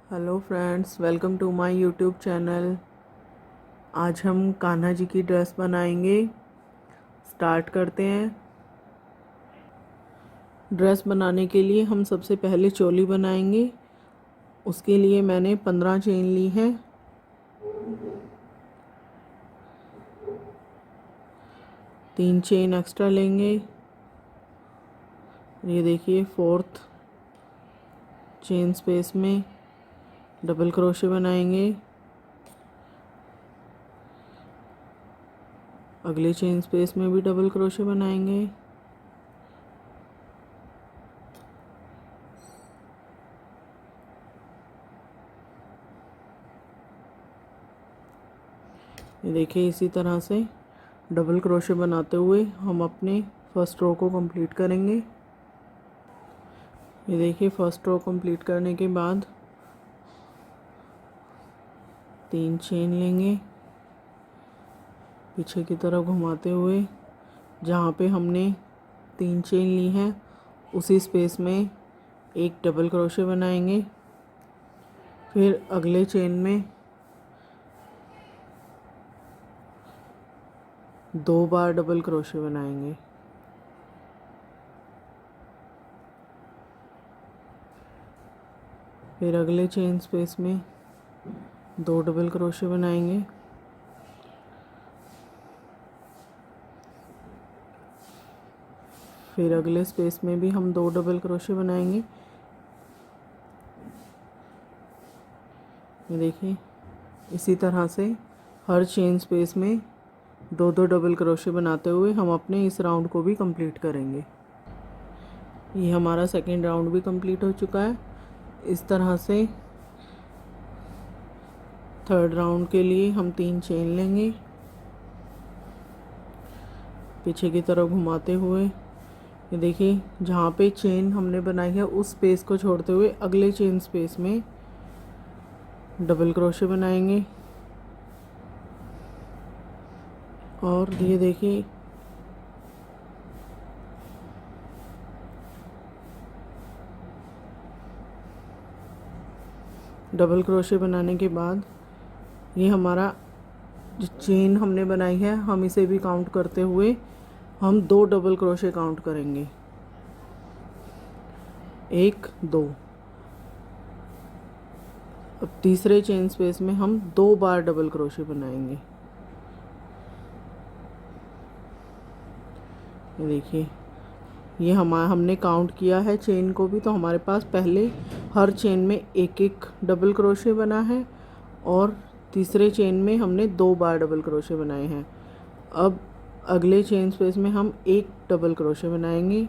Hello friends, welcome to my YouTube channel. आज हम कान्हा जी की ड्रेस बनाएंगे। स्टार्ट करते हैं। ड्रेस बनाने के लिए हम सबसे पहले चोली बनाएंगे। उसके लिए मैंने 15 चेन ली है। तीन चेन एक्स्ट्रा लेंगे। ये देखिए, फोर्थ चेन स्पेस में डबल क्रोशे बनाएंगे। अगले चेन स्पेस में भी डबल क्रोशे बनाएंगे। ये देखिए, इसी तरह से डबल क्रोशे बनाते हुए हम अपने फर्स्ट रो को कंप्लीट करेंगे। ये देखिए, फर्स्ट रो कंप्लीट करने के बाद तीन चेन लेंगे, पीछे की तरफ घुमाते हुए जहाँ पे हमने तीन चेन ली हैं उसी स्पेस में एक डबल क्रोशे बनाएंगे। फिर अगले चेन में दो बार डबल क्रोशे बनाएंगे। फिर अगले चेन स्पेस में दो डबल क्रोशे बनाएंगे। फिर अगले स्पेस में भी हम दो डबल क्रोशे बनाएंगे। ये देखिए, इसी तरह से हर चेन स्पेस में दो दो डबल क्रोशे बनाते हुए हम अपने इस राउंड को भी कंप्लीट करेंगे। ये हमारा सेकेंड राउंड भी कंप्लीट हो चुका है। इस तरह से थर्ड राउंड के लिए हम तीन चेन लेंगे, पीछे की तरफ घुमाते हुए ये देखिए, जहाँ पे चेन हमने बनाई है उस स्पेस को छोड़ते हुए अगले चेन स्पेस में डबल क्रोशे बनाएंगे। और ये देखिए, डबल क्रोशे बनाने के बाद ये हमारा जो चेन हमने बनाई है हम इसे भी काउंट करते हुए हम दो डबल क्रोशे काउंट करेंगे। एक, दो। अब तीसरे चेन स्पेस में हम दो बार डबल क्रोशे बनाएंगे। ये देखिए, ये हमने काउंट किया है चेन को भी, तो हमारे पास पहले हर चेन में एक एक डबल क्रोशे बना है और तीसरे चेन में हमने दो बार डबल क्रोशे बनाए हैं। अब अगले चेन स्पेस में हम एक डबल क्रोशे बनाएंगे।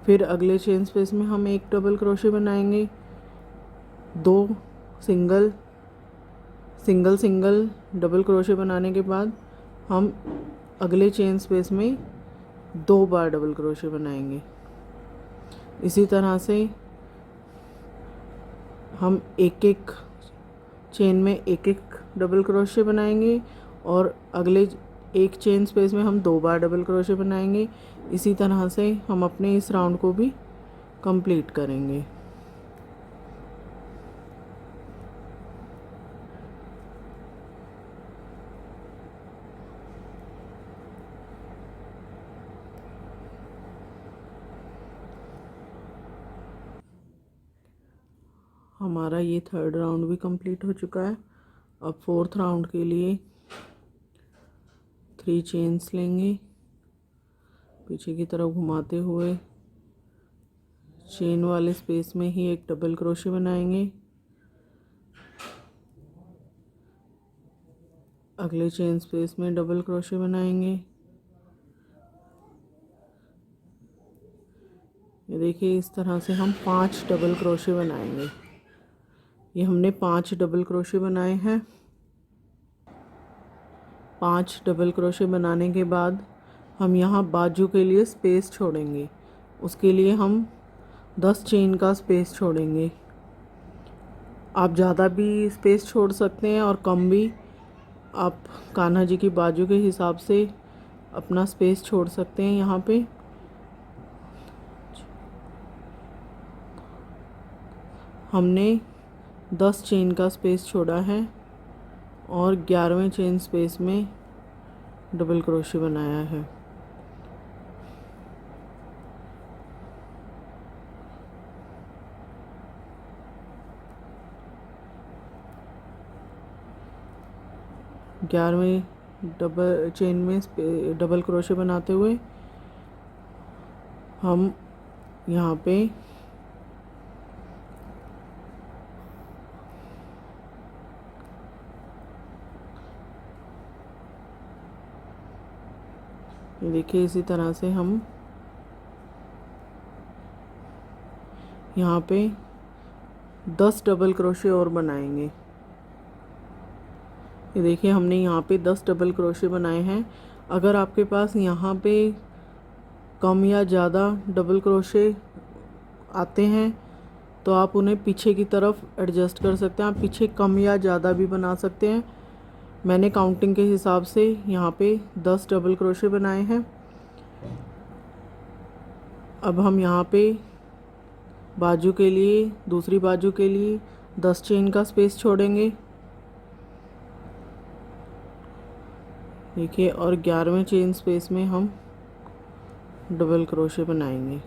फिर अगले चेन स्पेस में हम एक डबल क्रोशे बनाएंगे। दो single single single double crochet बनाने के बाद हम अगले चेन स्पेस में दो बार डबल क्रोशे बनाएंगे। इसी तरह से हम एक एक चेन में एक एक डबल क्रोशे बनाएंगे और अगले एक चेन स्पेस में हम दो बार डबल क्रोशे बनाएंगे। इसी तरह से हम अपने इस राउंड को भी कंप्लीट करेंगे। हमारा ये थर्ड राउंड भी कंप्लीट हो चुका है। अब फोर्थ राउंड के लिए थ्री चेन्स लेंगे, पीछे की तरफ घुमाते हुए चेन वाले स्पेस में ही एक डबल क्रोशे बनाएंगे। अगले चेन स्पेस में डबल क्रोशे बनाएंगे। ये देखिए, इस तरह से हम 5 डबल क्रोशे बनाएंगे। ये हमने 5 डबल क्रोशे बनाए हैं। 5 डबल क्रोशे बनाने के बाद हम यहाँ बाजू के लिए स्पेस छोड़ेंगे। उसके लिए हम 10 चेन का स्पेस छोड़ेंगे। आप ज़्यादा भी स्पेस छोड़ सकते हैं और कम भी। आप कान्हा जी की बाजू के हिसाब से अपना स्पेस छोड़ सकते हैं। यहाँ पे हमने 10 चेन का स्पेस छोड़ा है और 11वें चेन स्पेस में डबल क्रोशे बनाया है। ग्यारहवें डबल चेन में डबल क्रोशे बनाते हुए हम यहाँ पे देखिए इसी तरह से हम यहाँ पे 10 डबल क्रोशे और बनाएंगे। ये देखिए हमने यहाँ पे 10 डबल क्रोशे बनाए हैं। अगर आपके पास यहाँ पे कम या ज़्यादा डबल क्रोशे आते हैं तो आप उन्हें पीछे की तरफ एडजस्ट कर सकते हैं। आप पीछे कम या ज़्यादा भी बना सकते हैं। मैंने काउंटिंग के हिसाब से यहाँ पे 10 डबल क्रोशे बनाए हैं। अब हम यहाँ पे बाजू के लिए, दूसरी बाजू के लिए 10 चेन का स्पेस छोड़ेंगे। देखिए और 11वें चेन स्पेस में हम डबल क्रोशे बनाएंगे।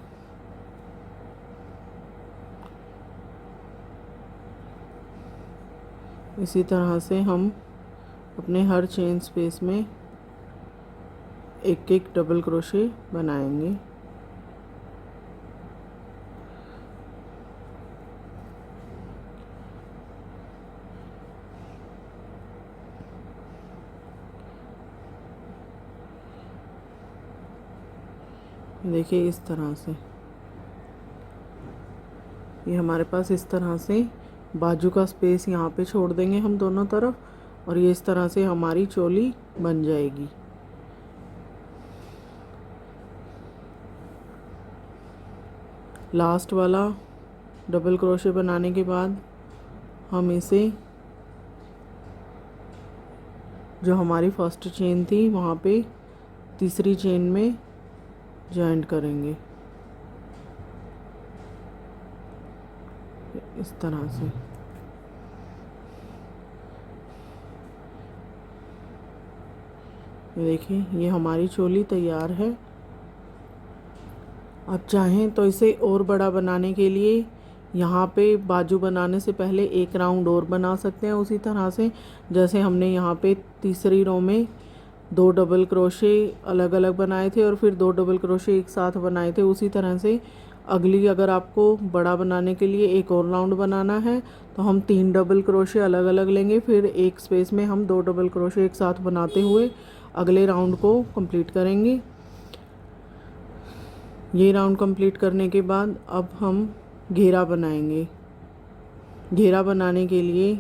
इसी तरह से हम अपने हर चेन स्पेस में एक एक डबल क्रोशे बनाएंगे। देखिए इस तरह से ये हमारे पास इस तरह से बाजू का स्पेस यहाँ पे छोड़ देंगे हम दोनों तरफ और ये इस तरह से हमारी चोली बन जाएगी। लास्ट वाला डबल क्रोशे बनाने के बाद हम इसे जो हमारी फर्स्ट चेन थी वहाँ पे तीसरी चेन में जॉइंट करेंगे इस तरह से। ये देखिए ये हमारी चोली तैयार है। आप चाहें तो इसे और बड़ा बनाने के लिए यहाँ पे बाजू बनाने से पहले एक राउंड और बना सकते हैं उसी तरह से जैसे हमने यहाँ पे तीसरी रो में 2 डबल क्रोशे अलग अलग बनाए थे और फिर 2 डबल क्रोशे एक साथ बनाए थे। उसी तरह से अगली अगर आपको बड़ा बनाने के लिए एक और राउंड बनाना है तो हम 3 डबल क्रोशे अलग अलग लेंगे, फिर एक स्पेस में हम 2 डबल क्रोशे एक साथ बनाते हुए अगले राउंड को कंप्लीट करेंगे। ये राउंड कंप्लीट करने के बाद अब हम घेरा बनाएंगे। घेरा बनाने के लिए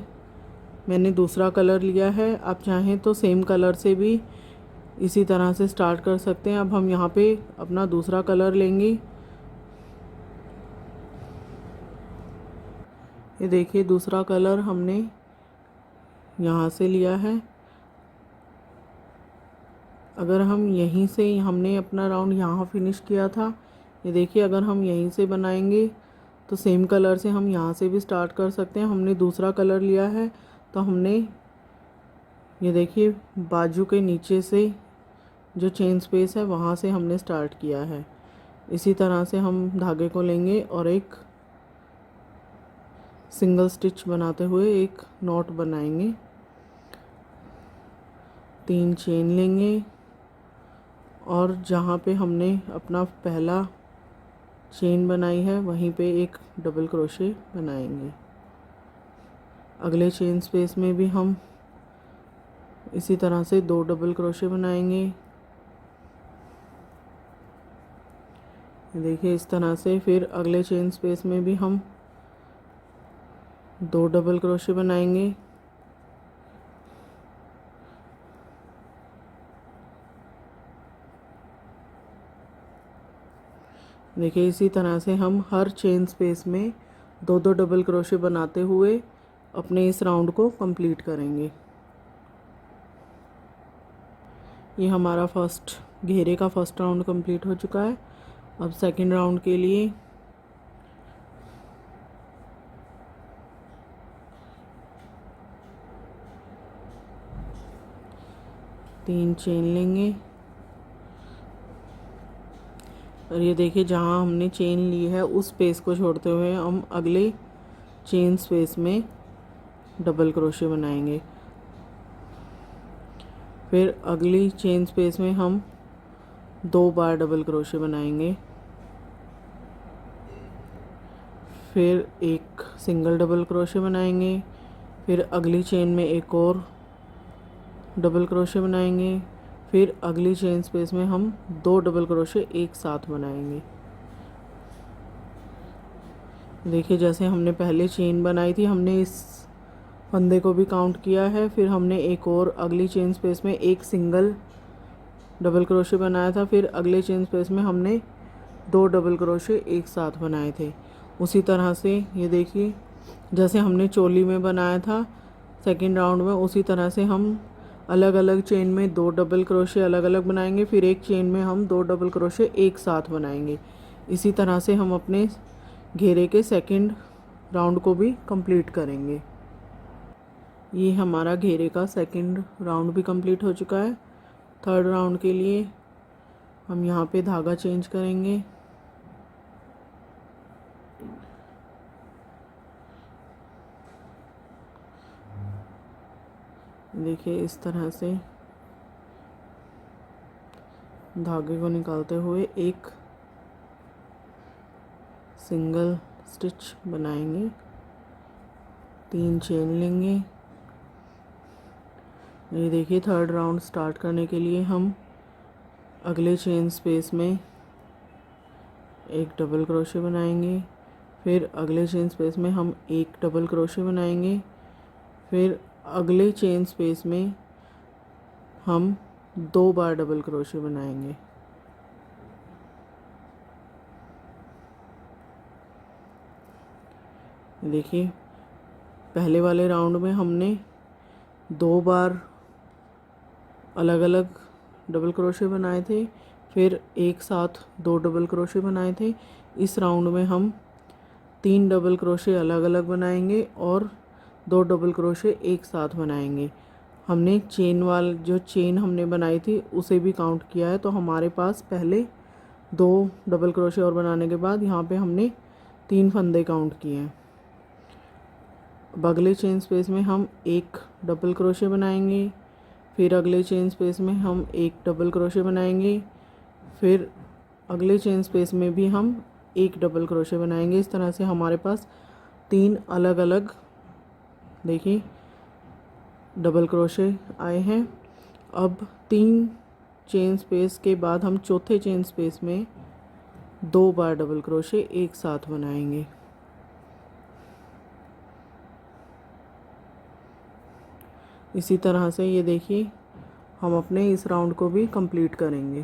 मैंने दूसरा कलर लिया है। आप चाहें तो सेम कलर से भी इसी तरह से स्टार्ट कर सकते हैं। अब हम यहाँ पे अपना दूसरा कलर लेंगे। ये देखिए दूसरा कलर हमने यहाँ से लिया है। अगर हम यहीं से हमने अपना राउंड यहाँ फिनिश किया था, ये देखिए अगर हम यहीं से बनाएंगे तो सेम कलर से हम यहाँ से भी स्टार्ट कर सकते हैं। हमने दूसरा कलर लिया है तो हमने ये देखिए बाजू के नीचे से जो चेन स्पेस है वहाँ से हमने स्टार्ट किया है। इसी तरह से हम धागे को लेंगे और एक सिंगल स्टिच बनाते हुए एक नॉट बनाएंगे। 3 चेन लेंगे और जहाँ पे हमने अपना पहला चेन बनाई है वहीं पे एक डबल क्रोशे बनाएंगे। अगले चेन स्पेस में भी हम इसी तरह से 2 डबल क्रोशे बनाएंगे। देखिए इस तरह से फिर अगले चेन स्पेस में भी हम 2 डबल क्रोशे बनाएंगे। देखिए इसी तरह से हम हर चेन स्पेस में 2-2 डबल क्रोशे बनाते हुए अपने इस राउंड को कंप्लीट करेंगे। ये हमारा घेरे का फर्स्ट राउंड कंप्लीट हो चुका है। अब सेकंड राउंड के लिए 3 चेन लेंगे और ये देखिए जहाँ हमने चेन ली है उस स्पेस को छोड़ते हुए हम अगले चेन स्पेस में डबल क्रोशे बनाएंगे। फिर अगली चेन स्पेस में हम 2 बार डबल क्रोशे बनाएंगे। फिर एक सिंगल डबल क्रोशे बनाएंगे। फिर अगली चेन में एक और डबल क्रोशे बनाएंगे। फिर अगली चेन स्पेस में हम 2 डबल क्रोशे एक साथ बनाएंगे। देखिए जैसे हमने पहले चेन बनाई थी हमने इस फंदे को भी काउंट किया है। फिर हमने एक और अगली चेन स्पेस में एक सिंगल डबल क्रोशे बनाया था। फिर अगले चेन स्पेस में हमने 2 डबल क्रोशे एक साथ बनाए थे। उसी तरह से ये देखिए जैसे हमने चोली में बनाया था सेकेंड राउंड में, उसी तरह से हम अलग अलग चेन में 2 डबल क्रोशे अलग अलग बनाएंगे। फिर एक चेन में हम 2 डबल क्रोशे एक साथ बनाएंगे। इसी तरह से हम अपने घेरे के सेकेंड राउंड को भी कंप्लीट करेंगे। ये हमारा घेरे का सेकेंड राउंड भी कंप्लीट हो चुका है। थर्ड राउंड के लिए हम यहाँ पे धागा चेंज करेंगे। देखिए इस तरह से धागे को निकालते हुए एक सिंगल स्टिच बनाएंगे। 3 चेन लेंगे। ये देखिए थर्ड राउंड स्टार्ट करने के लिए हम अगले चेन स्पेस में एक डबल क्रोशे बनाएंगे। फिर अगले चेन स्पेस में हम एक डबल क्रोशे बनाएंगे। फिर अगले चेन स्पेस में हम 2 बार डबल क्रोशे बनाएंगे। देखिए पहले वाले राउंड में हमने 2 बार अलग अलग डबल क्रोशे बनाए थे। फिर एक साथ 2 डबल क्रोशे बनाए थे। इस राउंड में हम 3 डबल क्रोशे अलग अलग बनाएंगे और 2 डबल क्रोशे एक साथ बनाएंगे। हमने जो चेन हमने बनाई थी उसे भी काउंट किया है, तो हमारे पास पहले 2 डबल क्रोशे और बनाने के बाद यहाँ पे हमने 3 फंदे काउंट किए हैं। अब अगले चेन स्पेस में हम एक डबल क्रोशे बनाएंगे। फिर अगले चेन स्पेस में हम एक डबल क्रोशे बनाएंगे। फिर अगले चेन स्पेस में भी हम एक डबल क्रोशे बनाएंगे। इस तरह से हमारे पास 3 अलग अलग देखिए डबल क्रोशे आए हैं। अब 3 चेन स्पेस के बाद हम चौथे चेन स्पेस में 2 बार डबल क्रोशे एक साथ बनाएंगे। इसी तरह से ये देखिए हम अपने इस राउंड को भी कंप्लीट करेंगे।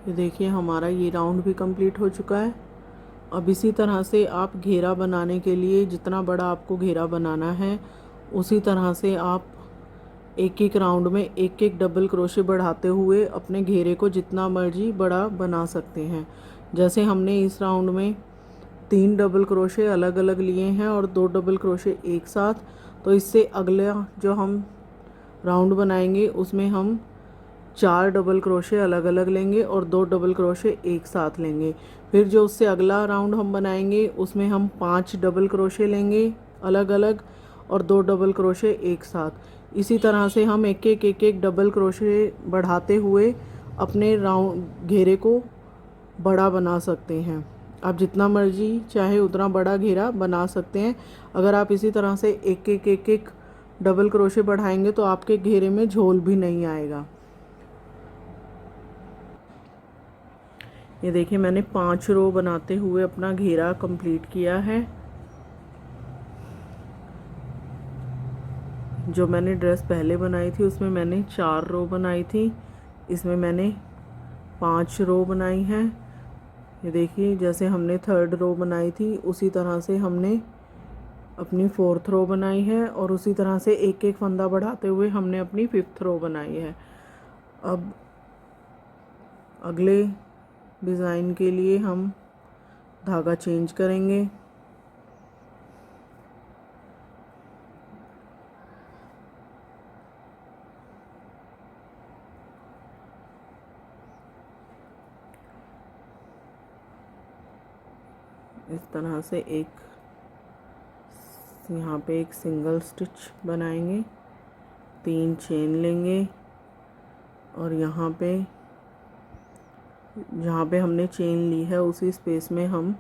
ये देखिए हमारा ये राउंड भी कंप्लीट हो चुका है। अब इसी तरह से आप घेरा बनाने के लिए जितना बड़ा आपको घेरा बनाना है उसी तरह से आप एक एक राउंड में एक एक डबल क्रोशे बढ़ाते हुए अपने घेरे को जितना मर्जी बड़ा बना सकते हैं। जैसे हमने इस राउंड में 3 डबल क्रोशे अलग अलग लिए हैं और 2 डबल क्रोशे एक साथ, तो इससे अगला जो हम राउंड बनाएंगे उसमें हम 4 डबल क्रोशे अलग अलग लेंगे और 2 डबल क्रोशे एक साथ लेंगे। फिर जो उससे अगला राउंड हम बनाएंगे उसमें हम 5 डबल क्रोशे लेंगे अलग अलग और 2 डबल क्रोशे एक साथ। इसी तरह से हम एक एक डबल क्रोशे बढ़ाते हुए अपने राउंड घेरे को बड़ा बना सकते हैं। आप जितना मर्जी चाहे उतना बड़ा घेरा बना सकते हैं। अगर आप इसी तरह से एक एक डबल क्रोशे बढ़ाएंगे तो आपके घेरे में झोल भी नहीं आएगा। ये देखिए मैंने 5 रो बनाते हुए अपना घेरा कंप्लीट किया है। जो मैंने ड्रेस पहले बनाई थी उसमें मैंने 4 रो बनाई थी, इसमें मैंने 5 रो बनाई हैं। ये देखिए जैसे हमने थर्ड रो बनाई थी उसी तरह से हमने अपनी 4th रो बनाई है और उसी तरह से एक एक फंदा बढ़ाते हुए हमने अपनी 5th रो बनाई है। अब अगले डिज़ाइन के लिए हम धागा चेंज करेंगे। इस तरह से एक यहाँ पे एक सिंगल स्टिच बनाएंगे, 3 चेन लेंगे और यहाँ पे जहाँ पे हमने चेन ली है उसी स्पेस में हम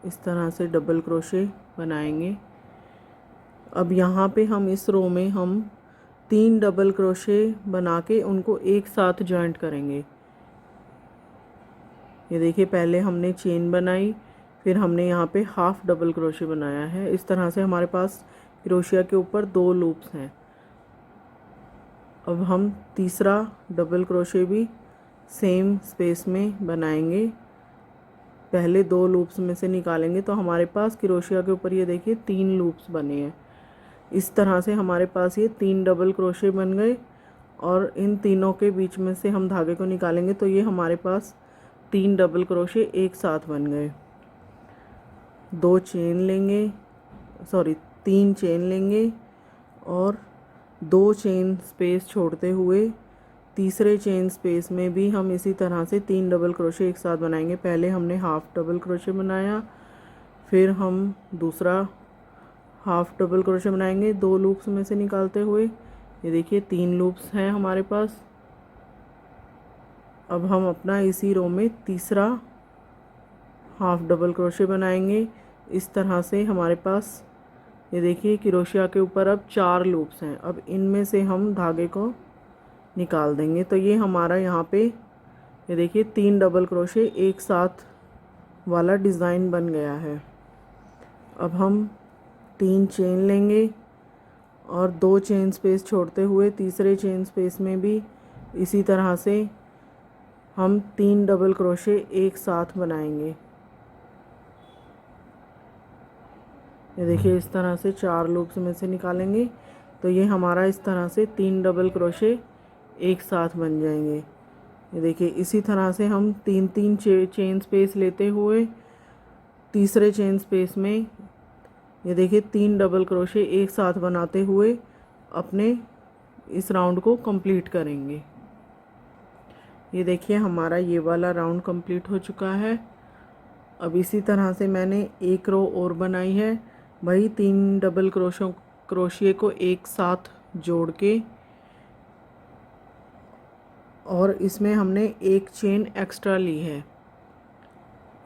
इस तरह से डबल क्रोशे बनाएंगे। अब यहाँ पे हम इस रो में हम 3 डबल क्रोशे बना के उनको एक साथ जॉइंट करेंगे। ये देखिए, पहले हमने चेन बनाई, फिर हमने यहाँ पे हाफ डबल क्रोशे बनाया है। इस तरह से हमारे पास क्रोशिया के ऊपर 2 लूप्स हैं। अब हम तीसरा डबल क्रोशे भी सेम स्पेस में बनाएंगे। पहले 2 लूप्स में से निकालेंगे तो हमारे पास क्रोशिया के ऊपर ये देखिए 3 लूप्स बने हैं। इस तरह से हमारे पास ये 3 डबल क्रोशे बन गए और इन तीनों के बीच में से हम धागे को निकालेंगे तो ये हमारे पास 3 डबल क्रोशे एक साथ बन गए। 2 चेन लेंगे, सॉरी 3 चेन लेंगे और 2 चेन स्पेस छोड़ते हुए तीसरे चेन स्पेस में भी हम इसी तरह से 3 डबल क्रोशे एक साथ बनाएंगे। पहले हमने हाफ डबल क्रोशे बनाया, फिर हम दूसरा हाफ डबल क्रोशे बनाएंगे 2 लूप्स में से निकालते हुए। ये देखिए 3 लूप्स हैं हमारे पास। अब हम अपना इसी रो में तीसरा हाफ डबल क्रोशे बनाएंगे। इस तरह से हमारे पास ये देखिए क्रोशिया के ऊपर अब 4 लूप्स हैं। अब इनमें से हम धागे को निकाल देंगे तो ये हमारा यहाँ पे ये देखिए 3 डबल क्रोशे एक साथ वाला डिज़ाइन बन गया है। अब हम 3 चेन लेंगे और 2 चेन स्पेस छोड़ते हुए तीसरे चेन स्पेस में भी इसी तरह से हम 3 डबल क्रोशे एक साथ बनाएंगे। ये देखिए इस तरह से 4 लूप्स में से निकालेंगे तो ये हमारा इस तरह से 3 डबल क्रोशे एक साथ बन जाएंगे। ये देखिए इसी तरह से हम 3 चेन स्पेस लेते हुए तीसरे चेन स्पेस में ये देखिए 3 डबल क्रोशे एक साथ बनाते हुए अपने इस राउंड को कंप्लीट करेंगे। ये देखिए हमारा ये वाला राउंड कंप्लीट हो चुका है। अब इसी तरह से मैंने एक रो और बनाई है, वही 3 डबल क्रोशिए को एक साथ जोड़ के और इसमें हमने एक चेन एक्स्ट्रा ली है।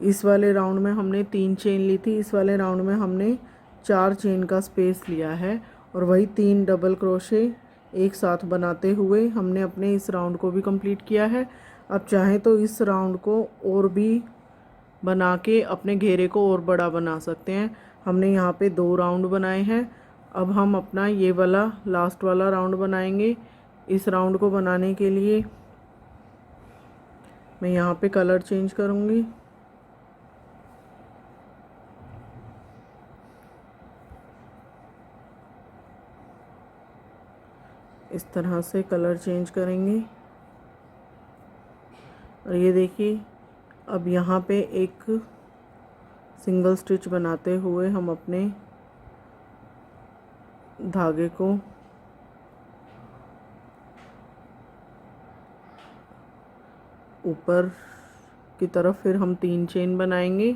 इस वाले राउंड में हमने 3 चेन ली थी, इस वाले राउंड में हमने 4 चेन का स्पेस लिया है और वही 3 डबल क्रोशे एक साथ बनाते हुए हमने अपने इस राउंड को भी कंप्लीट किया है। अब चाहें तो इस राउंड को और भी बना के अपने घेरे को और बड़ा बना सकते हैं। हमने यहाँ पे 2 राउंड बनाए हैं। अब हम अपना ये वाला लास्ट वाला राउंड बनाएंगे। इस राउंड को बनाने के लिए मैं यहाँ पे कलर चेंज करूँगी। इस तरह से कलर चेंज करेंगे और ये देखिए अब यहाँ पे एक सिंगल स्टिच बनाते हुए हम अपने धागे को ऊपर की तरफ फिर हम 3 चेन बनाएंगे।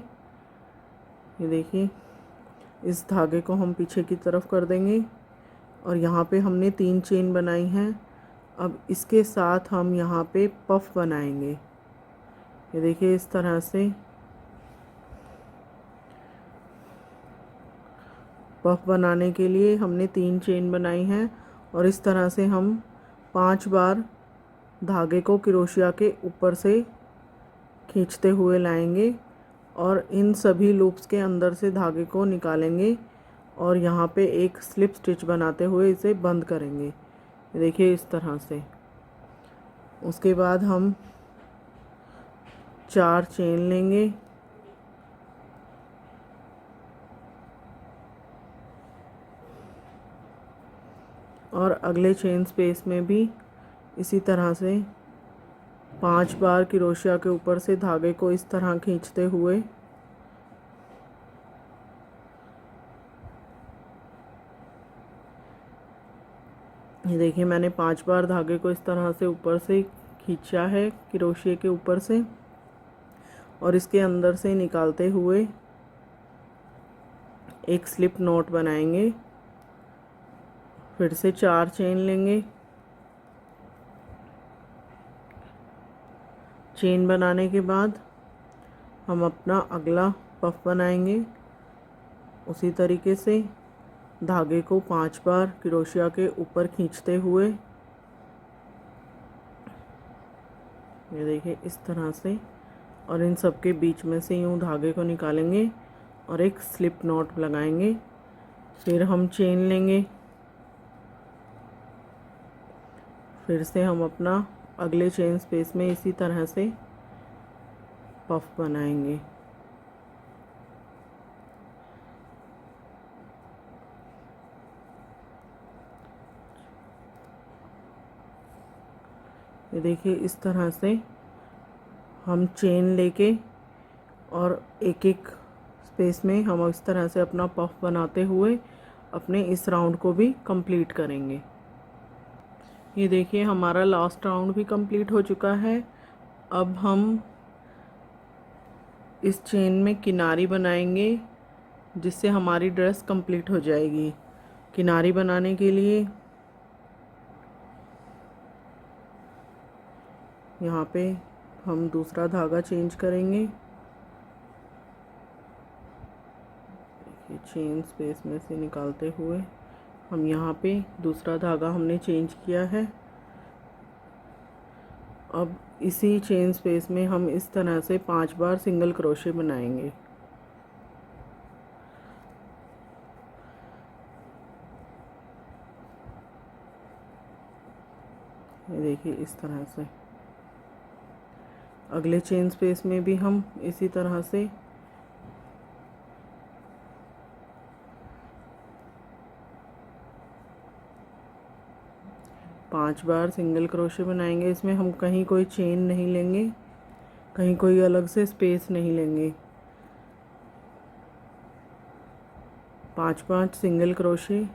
ये देखिए इस धागे को हम पीछे की तरफ कर देंगे और यहाँ पे हमने 3 चेन बनाई हैं। अब इसके साथ हम यहाँ पे पफ बनाएंगे। ये देखिए इस तरह से पफ बनाने के लिए हमने 3 चेन बनाई हैं और इस तरह से हम 5 बार धागे को क्रोशिया के ऊपर से खींचते हुए लाएंगे और इन सभी लूप्स के अंदर से धागे को निकालेंगे और यहाँ पे एक स्लिप स्टिच बनाते हुए इसे बंद करेंगे। देखिए इस तरह से। उसके बाद हम 4 चेन लेंगे और अगले चेन स्पेस में भी इसी तरह से 5 बार क्रोशिया के ऊपर से धागे को इस तरह खींचते हुए ये देखिए मैंने 5 बार धागे को इस तरह से ऊपर से खींचा है क्रोशिया के ऊपर से और इसके अंदर से निकालते हुए एक स्लिप नॉट बनाएंगे। फिर से 4 चेन लेंगे। चेन बनाने के बाद हम अपना अगला पफ बनाएंगे। उसी तरीके से धागे को 5 बार क्रोशिया के ऊपर खींचते हुए, ये देखिए इस तरह से, और इन सब के बीच में से यूँ धागे को निकालेंगे और एक स्लिप नॉट लगाएंगे। फिर हम चेन लेंगे। फिर से हम अपना अगले चेन स्पेस में इसी तरह से पफ बनाएंगे। ये देखिए इस तरह से हम चेन लेके और एक एक स्पेस में हम इस तरह से अपना पफ बनाते हुए अपने इस राउंड को भी कंप्लीट करेंगे। ये देखिए हमारा लास्ट राउंड भी कंप्लीट हो चुका है। अब हम इस चेन में किनारी बनाएंगे जिससे हमारी ड्रेस कंप्लीट हो जाएगी। किनारी बनाने के लिए यहाँ पे हम दूसरा धागा चेंज करेंगे। ये चेन स्पेस में से निकालते हुए हम यहाँ पे दूसरा धागा हमने चेंज किया है। अब इसी चेन स्पेस में हम इस तरह से 5 बार सिंगल क्रोशे बनाएंगे। ये देखिए इस तरह से। अगले चेन स्पेस में भी हम इसी तरह से 5 बार सिंगल क्रोशे बनाएंगे। इसमें हम कहीं कोई चेन नहीं लेंगे, कहीं कोई अलग से स्पेस नहीं लेंगे। 5 सिंगल क्रोशे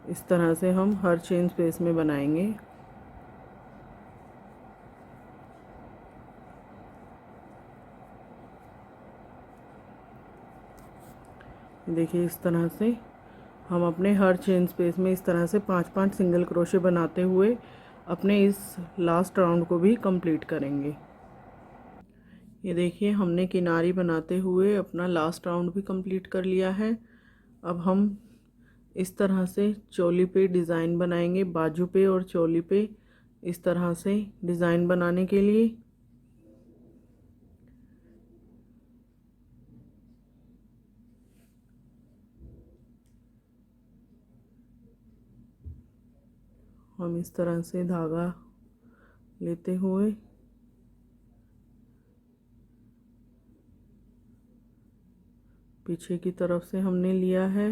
इस तरह से हम हर चेन स्पेस में बनाएंगे। देखिए इस तरह से हम अपने हर चेन स्पेस में इस तरह से 5 सिंगल क्रोशे बनाते हुए अपने इस लास्ट राउंड को भी कंप्लीट करेंगे। ये देखिए हमने किनारी बनाते हुए अपना लास्ट राउंड भी कंप्लीट कर लिया है। अब हम इस तरह से चोली पे डिज़ाइन बनाएंगे, बाजू पे और चोली पे इस तरह से डिज़ाइन बनाने के लिए हम इस तरह से धागा लेते हुए पीछे की तरफ से हमने लिया है।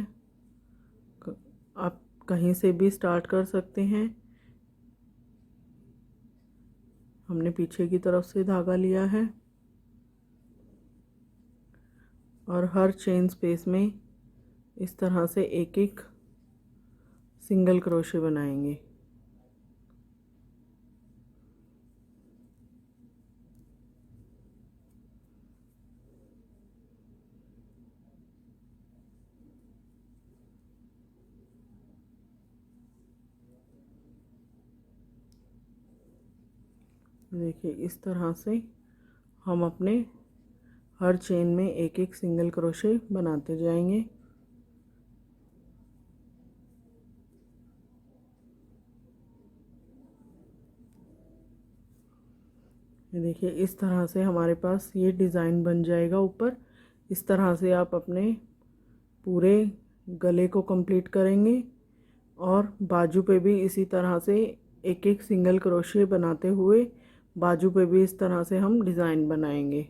आप कहीं से भी स्टार्ट कर सकते हैं। हमने पीछे की तरफ से धागा लिया है और हर चेन स्पेस में इस तरह से एक एक सिंगल क्रोशे बनाएंगे। देखिए इस तरह से हम अपने हर चेन में एक एक सिंगल क्रोशे बनाते जाएंगे। ये देखिए इस तरह से हमारे पास ये डिज़ाइन बन जाएगा ऊपर। इस तरह से आप अपने पूरे गले को कंप्लीट करेंगे और बाजू पे भी इसी तरह से एक एक सिंगल क्रोशे बनाते हुए बाजू पे भी इस तरह से हम डिज़ाइन बनाएंगे।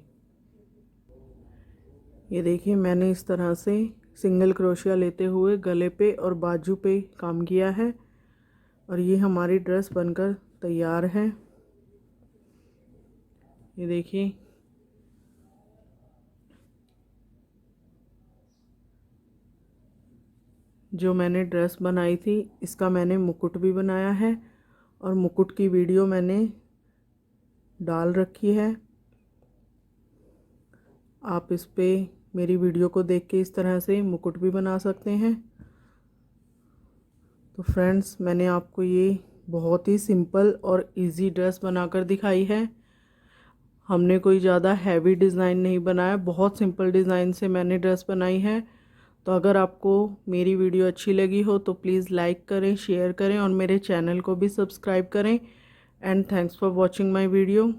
ये देखिए मैंने इस तरह से सिंगल क्रोशिया लेते हुए गले पे और बाजू पे काम किया है और ये हमारी ड्रेस बनकर तैयार है। ये देखिए जो मैंने ड्रेस बनाई थी इसका मैंने मुकुट भी बनाया है और मुकुट की वीडियो मैंने डाल रखी है। आप इस पे मेरी वीडियो को देख के इस तरह से मुकुट भी बना सकते हैं। तो फ्रेंड्स, मैंने आपको ये बहुत ही सिंपल और इजी ड्रेस बनाकर दिखाई है। हमने कोई ज़्यादा हैवी डिज़ाइन नहीं बनाया, बहुत सिंपल डिज़ाइन से मैंने ड्रेस बनाई है। तो अगर आपको मेरी वीडियो अच्छी लगी हो तो प्लीज़ लाइक करें, शेयर करें और मेरे चैनल को भी सब्सक्राइब करें। And thanks for watching my video.